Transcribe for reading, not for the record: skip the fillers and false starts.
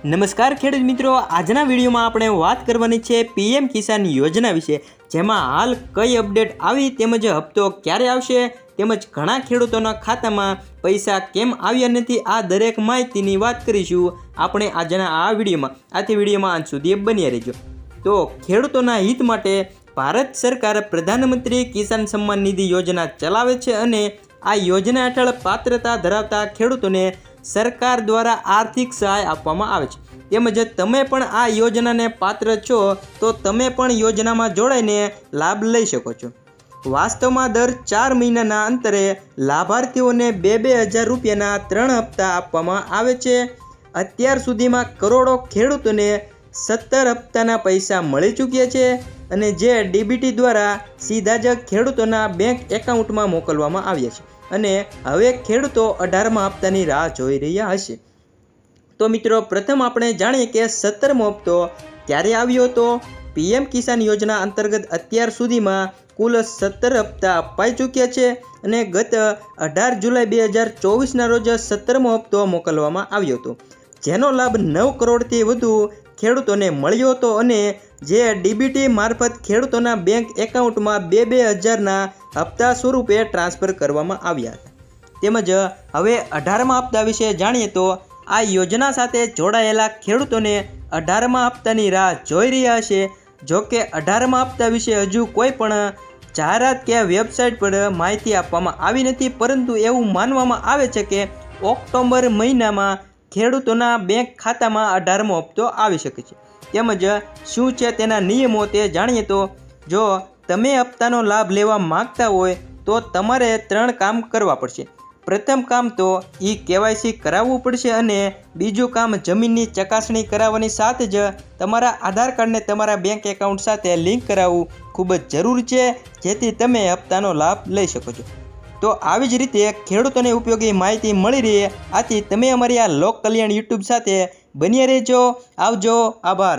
નમસ્કાર ખેડૂત મિત્રો, આજના વિડીયોમાં આપણે વાત કરવાની છે પીએમ કિસાન યોજના વિશે, જેમાં હાલ કઈ અપડેટ આવી તેમજ હપ્તો ક્યારે આવશે તેમજ ઘણા ખેડૂતોના ખાતામાં પૈસા કેમ આવ્યા નથી, આ દરેક માહિતીની વાત કરીશું આપણે આજના આ વિડીયોમાં। આથી વિડીયોમાં અંત સુધી બન્યા રહેજો। તો ખેડૂતોના હિત માટે ભારત સરકાર પ્રધાનમંત્રી કિસાન સન્માન નિધિ યોજના ચલાવે છે અને આ યોજના હેઠળ પાત્રતા ધરાવતા ખેડૂતોને સરકાર દ્વારા આર્થિક સહાય આપવામાં આવે છે। તેમજ તમે પણ આ યોજનાને પાત્ર છો તો તમે પણ યોજનામાં જોડાઈને લાભ લઈ શકો છો। વાસ્તવમાં દર 4 મહિનાના અંતરે લાભાર્થીઓને 2,000 રૂપિયાના 3 હપ્તા આપવામાં આવે છે। અત્યાર સુધીમાં કરોડો ખેડૂતોને 17 હપ્તાના પૈસા મળી ચૂક્યા છે અને જે ડીબીટી દ્વારા સીધા જ ખેડૂતોના બેંક એકાઉન્ટમાં મોકલવામાં આવ્યા છે અને હવે ખેડૂતો 18મા હપ્તાની રાહ જોઈ રહ્યા હશે। તો મિત્રો, પ્રથમ આપણે જાણીએ કે 17મો હપ્તો ક્યારે આવ્યો હતો। પીએમ કિસાન યોજના અંતર્ગત અત્યાર સુધીમાં કુલ 17 હપ્તા અપાઈ ચૂક્યા છે અને ગત 18 જુલાઈ 2024ના રોજ 17મો હપ્તો મોકલવામાં આવ્યો હતો, જેનો લાભ 9 કરોડથી વધુ ખેડૂતોને મળ્યો હતો અને જે ડીબીટી મારફત ખેડૂતોના બેંક એકાઉન્ટમાં 2,000ના હપ્તા સ્વરૂપે ટ્રાન્સફર કરવામાં આવ્યા હતા। તેમજ હવે 18મા હપ્તા વિશે જાણીએ તો આ યોજના સાથે જોડાયેલા ખેડૂતોને 18મા હપ્તાની રાહ જોઈ રહ્યા છે। જો કે 18મા હપ્તા વિશે હજુ કોઈ પણ જાહેરાત કે વેબસાઇટ પર માહિતી આપવામાં આવી નથી, પરંતુ એવું માનવામાં આવે છે કે ઓક્ટોબર મહિનામાં ખેડૂતોના બેંક ખાતામાં 18મો હપ્તો આવી શકે છે। તેમજ શું છે તેના નિયમો તે જાણીએ તો જો તમે હપ્તાનો લાભ લેવા માંગતા હોય તો તમારે 3 કામ કરવા પડશે। પ્રથમ કામ તો KYC કરાવવું પડશે અને બીજું કામ જમીનની ચકાસણી કરાવવાની સાથે જ તમારા આધાર કાર્ડને તમારા બેંક એકાઉન્ટ સાથે લિંક કરાવવું ખૂબ જ જરૂરી છે, જેથી તમે હપ્તાનો લાભ લઈ શકો છો। તો આવી જ રીતે ખેડૂતોને ઉપયોગી માહિતી મળી રહે, આથી તમે અમારી આ લોક કલ્યાણ યુટ્યુબ સાથે બન્યા રહેજો। આવજો, આભાર।